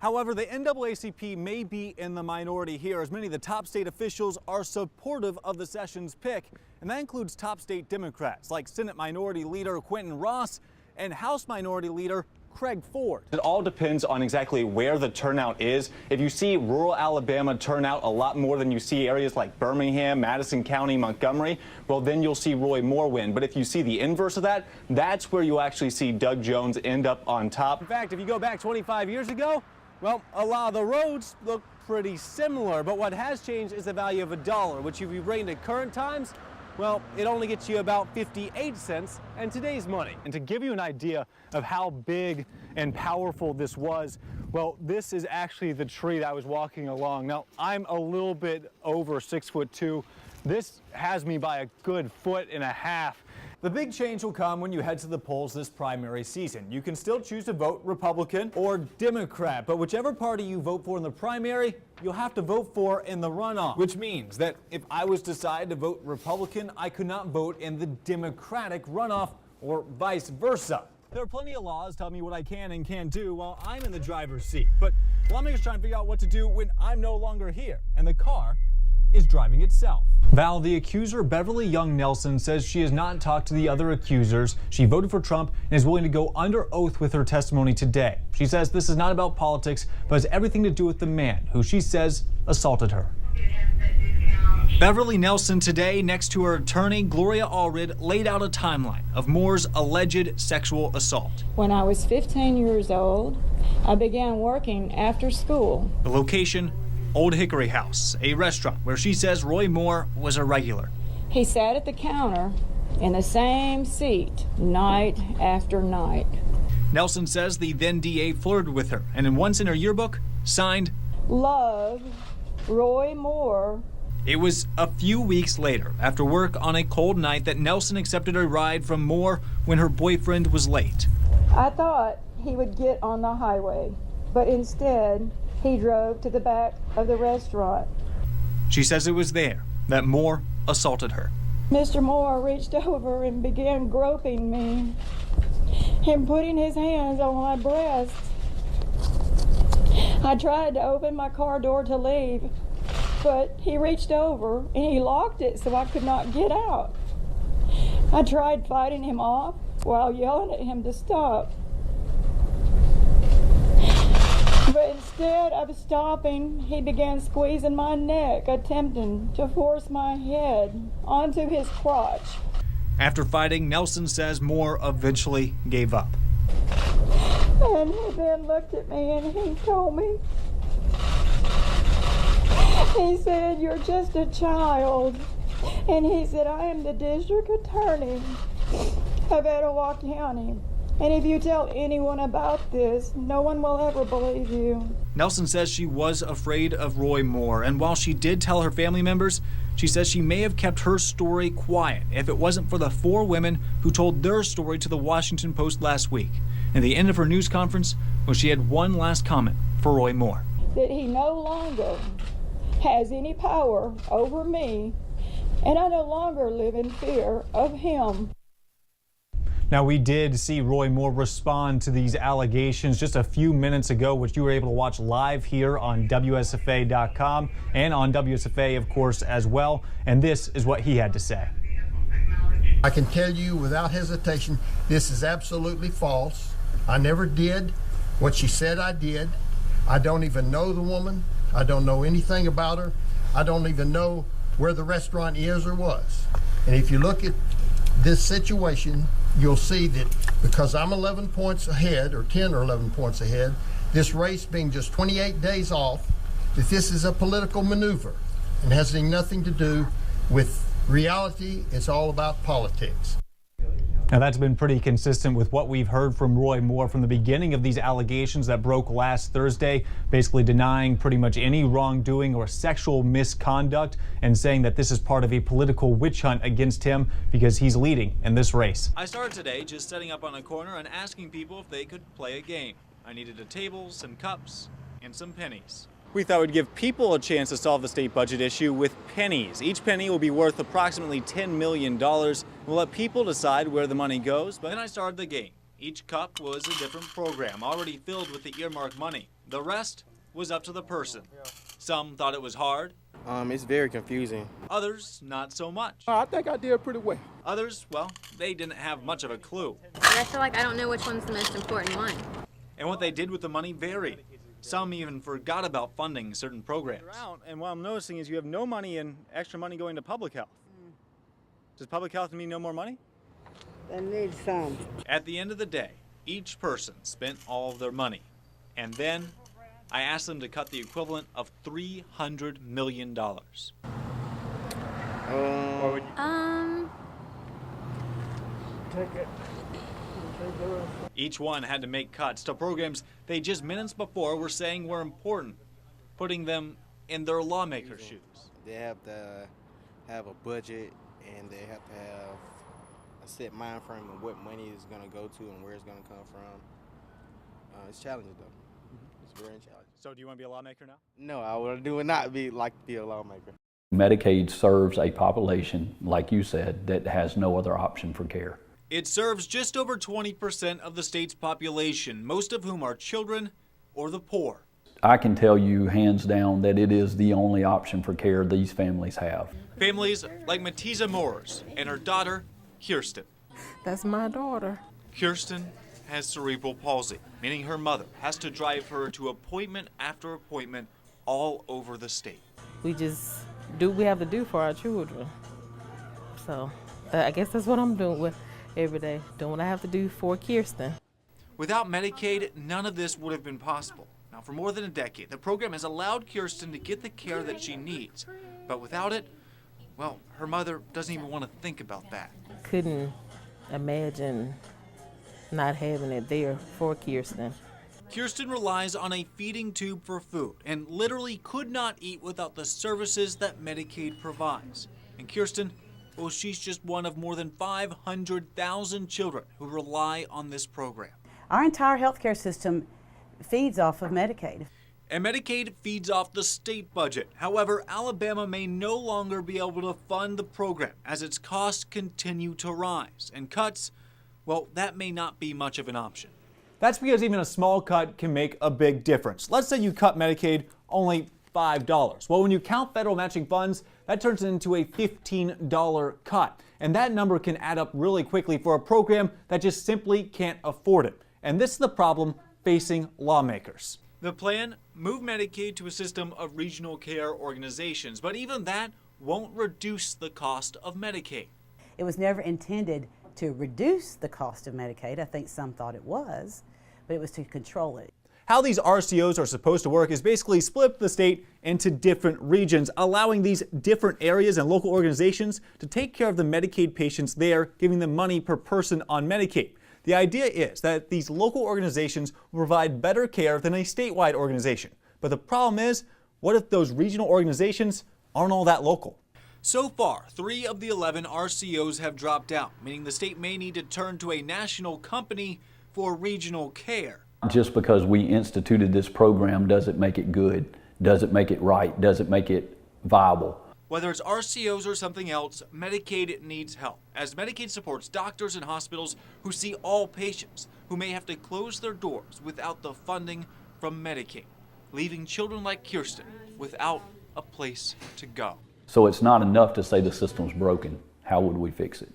However, the NAACP may be in the minority here, as many of the top state officials are supportive of the Sessions pick, and that includes top state Democrats like Senate Minority Leader Quentin Ross and House Minority Leader Craig Ford. It all depends on exactly where the turnout is. If you see rural Alabama turn out a lot more than you see areas like Birmingham, Madison County, Montgomery, well, then you'll see Roy Moore win. But if you see the inverse of that, that's where you actually see Doug Jones end up on top. In fact, if you go back 25 years ago, well, a lot of the roads look pretty similar. But what has changed is the value of $1, which if you bring to current times, well, it only gets you about 58 cents in today's money. And to give you an idea of how big and powerful this was, well, this is actually the tree that I was walking along. Now, I'm a little bit over 6'2". This has me by a good 1.5 feet. The big change will come when you head to the polls this primary season. You can still choose to vote Republican or Democrat, but whichever party you vote for in the primary, you'll have to vote for in the runoff, which means that if I was to decide to vote Republican, I could not vote in the Democratic runoff or vice versa. There are plenty of laws telling me what I can and can't do while I'm in the driver's seat, but lawmakers trying to figure out what to do when I'm no longer here and the car is driving itself. Val, the accuser Beverly Young Nelson says she has not talked to the other accusers. She voted for Trump and is willing to go under oath with her testimony today. She says this is not about politics, but has everything to do with the man who she says assaulted her. Beverly Nelson today, next to her attorney, Gloria Allred, laid out a timeline of Moore's alleged sexual assault. When I was 15 years old, I began working after school. The location, Old Hickory House, a restaurant where she says Roy Moore was a regular. He sat at the counter in the same seat night after night. Nelson says the then DA flirted with her and in once in her yearbook signed, "Love, Roy Moore." It was a few weeks later, after work on a cold night, that Nelson accepted a ride from Moore when her boyfriend was late. I thought he would get on the highway, but instead he drove to the back of the restaurant. She says it was there that Moore assaulted her. Mr. Moore reached over and began groping me, and putting his hands on my breast. I tried to open my car door to leave, but he reached over and he locked it so I could not get out. I tried fighting him off while yelling at him to stop. But instead of stopping, he began squeezing my neck, attempting to force my head onto his crotch. After fighting, Nelson says Moore eventually gave up. And he then looked at me and he told me, he said, "You're just a child." And he said, "I am the district attorney of Etowah County. And if you tell anyone about this, no one will ever believe you." Nelson says she was afraid of Roy Moore, and while she did tell her family members, she says she may have kept her story quiet if it wasn't for the 4 women who told their story to the Washington Post last week. And the end of her news conference was she had one last comment for Roy Moore. That he no longer has any power over me, and I no longer live in fear of him. Now, we did see Roy Moore respond to these allegations just a few minutes ago, which you were able to watch live here on WSFA.com and on WSFA, of course, as well. And this is what he had to say. I can tell you without hesitation, this is absolutely false. I never did what she said I did. I don't even know the woman. I don't know anything about her. I don't even know where the restaurant is or was. And if you look at this situation, you'll see that because I'm 11 points ahead, or 10 or 11 points ahead, this race being just 28 days off, that this is a political maneuver and has nothing to do with reality. It's all about politics. Now, that's been pretty consistent with what we've heard from Roy Moore from the beginning of these allegations that broke last Thursday, basically denying pretty much any wrongdoing or sexual misconduct and saying that this is part of a political witch hunt against him because he's leading in this race. I started today just setting up on a corner and asking people if they could play a game. I needed a table, some cups, and some pennies. We thought we'd give people a chance to solve the state budget issue with pennies. Each penny will be worth approximately $10 million. We'll let people decide where the money goes, but then I started the game. Each cup was a different program, already filled with the earmarked money. The rest was up to the person. Some thought it was hard. It's very confusing. Others, not so much. I think I did pretty well. Others, well, they didn't have much of a clue. And I feel like I don't know which one's the most important one. And what they did with the money varied. Some even forgot about funding certain programs. And what I'm noticing is you have no money and extra money going to public health. Does public health mean no more money? They need some. At the end of the day, each person spent all of their money. And then I asked them to cut the equivalent of $300 million. Each one had to make cuts to programs they just minutes before were saying were important, putting them in their lawmaker's shoes. They have to have a budget, and they have to have a set mind frame of what money is going to go to and where it's going to come from. It's challenging, though. It's very challenging. So do you want to be a lawmaker now? No, I would not like to be a lawmaker. Medicaid serves a population, like you said, that has no other option for care. It serves just over 20% of the state's population, most of whom are children or the poor. I can tell you hands down that it is the only option for care these families have. Families like Matiza Moores and her daughter, Kirsten. That's my daughter. Kirsten has cerebral palsy, meaning her mother has to drive her to appointment after appointment all over the state. We just do what we have to do for our children. So I guess that's what I'm doing with every day, doing what I have to do for Kirsten. Without Medicaid, none of this would have been possible. Now, for more than a decade, the program has allowed Kirsten to get the care that she needs. But without it, well, her mother doesn't even want to think about that. Couldn't imagine not having it there for Kirsten. Kirsten relies on a feeding tube for food and literally could not eat without the services that Medicaid provides. And Kirsten, well, she's just one of more than 500,000 children who rely on this program. Our entire healthcare system feeds off of Medicaid. And Medicaid feeds off the state budget. However, Alabama may no longer be able to fund the program as its costs continue to rise. And cuts, well, that may not be much of an option. That's because even a small cut can make a big difference. Let's say you cut Medicaid only $5. Well, when you count federal matching funds, that turns into a $15 cut. And that number can add up really quickly for a program that just simply can't afford it. And this is the problem facing lawmakers. The plan, move Medicaid to a system of regional care organizations, but even that won't reduce the cost of Medicaid. It was never intended to reduce the cost of Medicaid. I think some thought it was, but it was to control it. How these RCOs are supposed to work is basically split the state into different regions, allowing these different areas and local organizations to take care of the Medicaid patients there, giving them money per person on Medicaid. The idea is that these local organizations will provide better care than a statewide organization. But the problem is, what if those regional organizations aren't all that local? So far, 3 of the 11 RCOs have dropped out, meaning the state may need to turn to a national company for regional care. Just because we instituted this program doesn't make it good, doesn't make it right, doesn't make it viable. Whether it's RCOs or something else, Medicaid needs help, as Medicaid supports doctors and hospitals who see all patients who may have to close their doors without the funding from Medicaid, leaving children like Kirsten without a place to go. So it's not enough to say the system's broken. How would we fix it?